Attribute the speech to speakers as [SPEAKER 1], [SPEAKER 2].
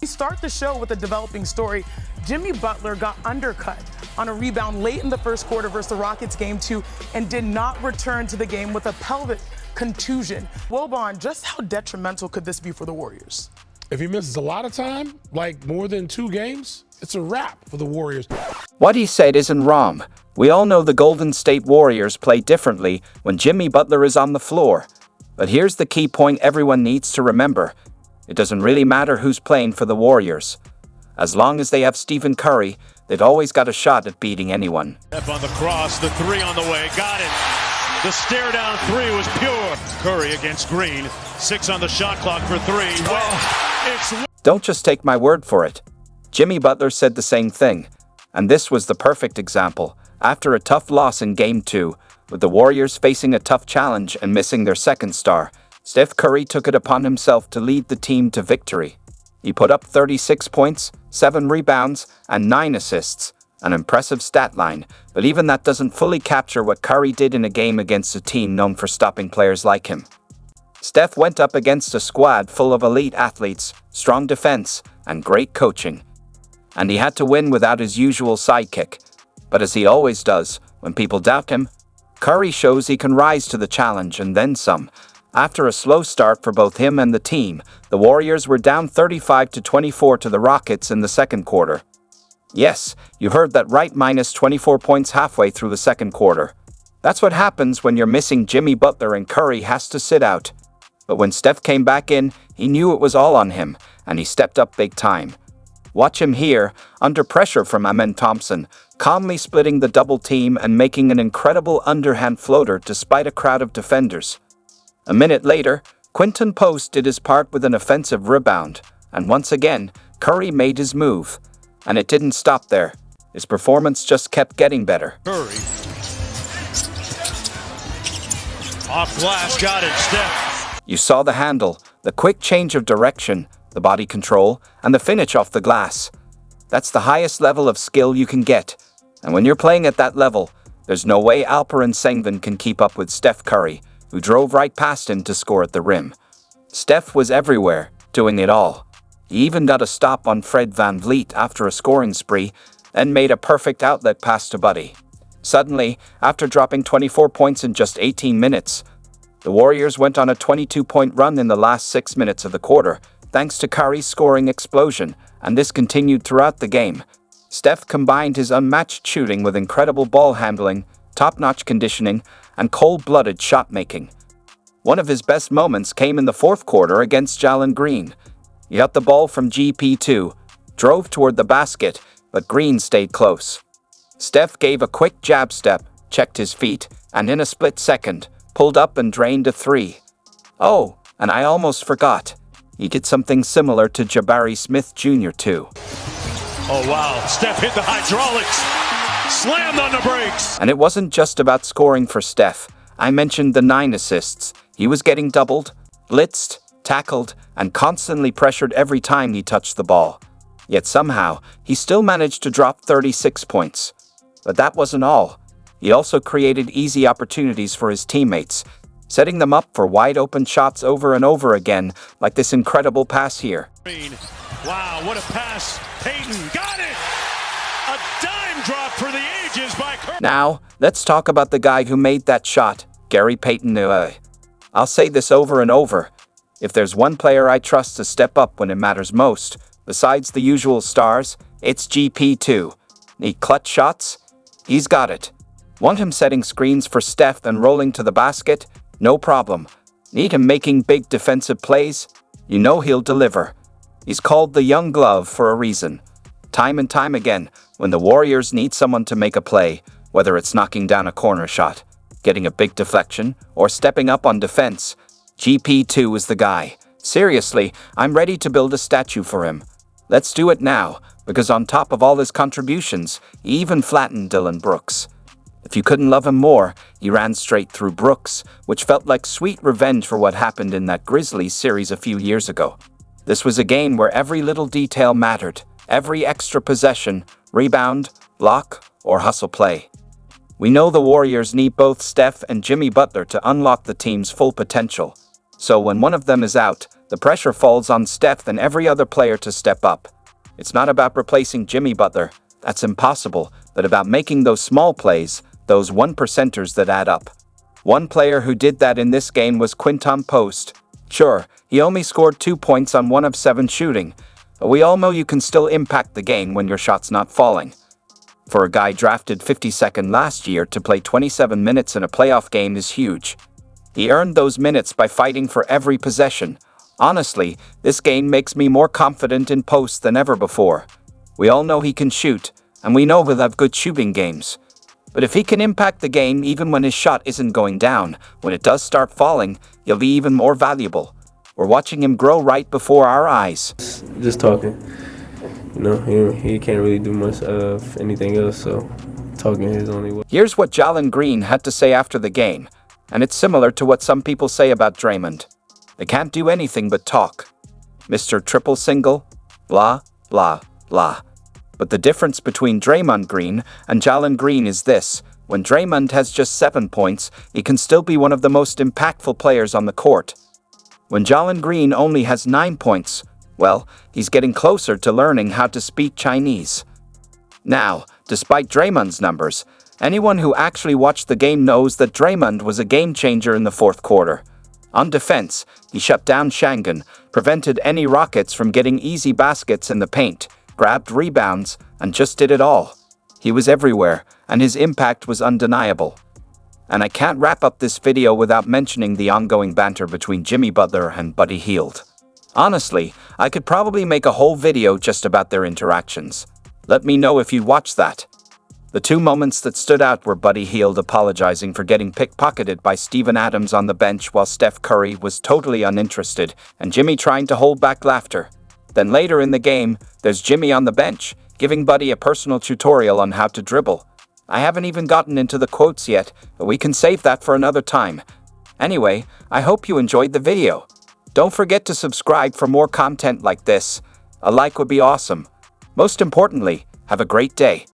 [SPEAKER 1] We start the show with a developing story. Jimmy Butler got undercut on a rebound late in the first quarter versus the Rockets game 2 and did not return to the game with a pelvic contusion. Wilbon, just how detrimental could this be for the Warriors?
[SPEAKER 2] If he misses a lot of time, like more than 2 games, it's a wrap for the Warriors.
[SPEAKER 3] What he said isn't wrong. We all know the Golden State Warriors play differently when Jimmy Butler is on the floor. But here's the key point everyone needs to remember. It doesn't really matter who's playing for the Warriors. As long as they have Stephen Curry, they've always got a shot at beating anyone.
[SPEAKER 4] Steph on the cross, the 3 on the way, got it. The stare down 3 was pure. Curry against Green, 6 on the shot clock for 3.
[SPEAKER 3] Don't just take my word for it. Jimmy Butler said the same thing. And this was the perfect example. After a tough loss in Game 2, with the Warriors facing a tough challenge and missing their second star, Steph Curry took it upon himself to lead the team to victory. He put up 36 points, 7 rebounds, and 9 assists. An impressive stat line, but even that doesn't fully capture what Curry did in a game against a team known for stopping players like him. Steph went up against a squad full of elite athletes, strong defense, and great coaching. And he had to win without his usual sidekick. But as he always does, when people doubt him, Curry shows he can rise to the challenge and then some. After a slow start for both him and the team, the Warriors were down 35-24 to the Rockets in the second quarter. Yes, you heard that right, minus 24 points halfway through the second quarter. That's what happens when you're missing Jimmy Butler and Curry has to sit out. But when Steph came back in, he knew it was all on him, and he stepped up big time. Watch him here, under pressure from Amen Thompson, calmly splitting the double team and making an incredible underhand floater despite a crowd of defenders. A minute later, Quinton Post did his part with an offensive rebound, and once again, Curry made his move. And it didn't stop there. His performance just kept getting better.
[SPEAKER 4] Curry. Off glass, got it, Steph.
[SPEAKER 3] You saw the handle, the quick change of direction, the body control, and the finish off the glass. That's the highest level of skill you can get. And when you're playing at that level, there's no way Alperen Sengun can keep up with Steph Curry, who drove right past him to score at the rim. Steph was everywhere, doing it all. He even got a stop on Fred VanVleet after a scoring spree, then made a perfect outlet pass to Buddy. Suddenly, after dropping 24 points in just 18 minutes, the Warriors went on a 22-point run in the last 6 minutes of the quarter, thanks to Curry's scoring explosion, and this continued throughout the game. Steph combined his unmatched shooting with incredible ball handling, top-notch conditioning, and cold-blooded shot-making. One of his best moments came in the fourth quarter against Jalen Green. He got the ball from GP2, drove toward the basket, but Green stayed close. Steph gave a quick jab step, checked his feet, and in a split second, pulled up and drained a 3. Oh, and I almost forgot. He did something similar to Jabari Smith Jr. too.
[SPEAKER 4] Oh wow, Steph hit the hydraulics, slammed on the brakes.
[SPEAKER 3] And it wasn't just about scoring for Steph. I mentioned the 9 assists. He was getting doubled, blitzed, tackled, and constantly pressured every time he touched the ball. Yet somehow, he still managed to drop 36 points. But that wasn't all. He also created easy opportunities for his teammates, setting them up for wide-open shots over and over again, like this incredible pass here.
[SPEAKER 4] Wow, what a pass. Payton got it! A dime drop for the ages by Curry.
[SPEAKER 3] Now, let's talk about the guy who made that shot, Gary Payton. I'll say this over and over. If there's one player I trust to step up when it matters most, besides the usual stars, it's GP2. Need clutch shots? He's got it. Want him setting screens for Steph and rolling to the basket? No problem. Need him making big defensive plays? You know he'll deliver. He's called the young glove for a reason. Time and time again, when the Warriors need someone to make a play, whether it's knocking down a corner shot, getting a big deflection, or stepping up on defense, GP2 is the guy. Seriously, I'm ready to build a statue for him. Let's do it now, because on top of all his contributions, he even flattened Dillon Brooks. If you couldn't love him more, he ran straight through Brooks, which felt like sweet revenge for what happened in that Grizzlies series a few years ago. This was a game where every little detail mattered, every extra possession, rebound, block, or hustle play. We know the Warriors need both Steph and Jimmy Butler to unlock the team's full potential. So when one of them is out, The pressure falls on Steph and every other player to step up. It's not about replacing Jimmy Butler. That's impossible, but about making those small plays, those 1%ers that add up. One player who did that in this game was Quinton Post. Sure, he only scored 2 points on 1 of 7 shooting, but we all know you can still impact the game when your shot's not falling. For a guy drafted 52nd last year to play 27 minutes in a playoff game is huge. He earned those minutes by fighting for every possession. Honestly, this game makes me more confident in Post than ever before. We all know he can shoot, and we know he'll have good shooting games. But if he can impact the game even when his shot isn't going down, when it does start falling, he'll be even more valuable. We're watching him grow right before our eyes.
[SPEAKER 5] Just talking. You know, he can't really do much of anything else, so talking is only way.
[SPEAKER 3] Here's what Jalen Green had to say after the game, and it's similar to what some people say about Draymond. They can't do anything but talk. Mr. Triple Single, blah, blah, blah. But the difference between Draymond Green and Jalen Green is this. When Draymond has just 7 points, he can still be one of the most impactful players on the court. When Jalen Green only has 9 points, well, he's getting closer to learning how to speak Chinese. Now, despite Draymond's numbers, anyone who actually watched the game knows that Draymond was a game changer in the fourth quarter. On defense, he shut down Shangun, prevented any Rockets from getting easy baskets in the paint, grabbed rebounds, and just did it all. He was everywhere, and his impact was undeniable. And I can't wrap up this video without mentioning the ongoing banter between Jimmy Butler and Buddy Hield. Honestly, I could probably make a whole video just about their interactions. Let me know if you watched that. The 2 moments that stood out were Buddy Hield apologizing for getting pickpocketed by Steven Adams on the bench while Steph Curry was totally uninterested, and Jimmy trying to hold back laughter. Then later in the game, there's Jimmy on the bench, giving Buddy a personal tutorial on how to dribble. I haven't even gotten into the quotes yet, but we can save that for another time. Anyway, I hope you enjoyed the video. Don't forget to subscribe for more content like this. A like would be awesome. Most importantly, have a great day.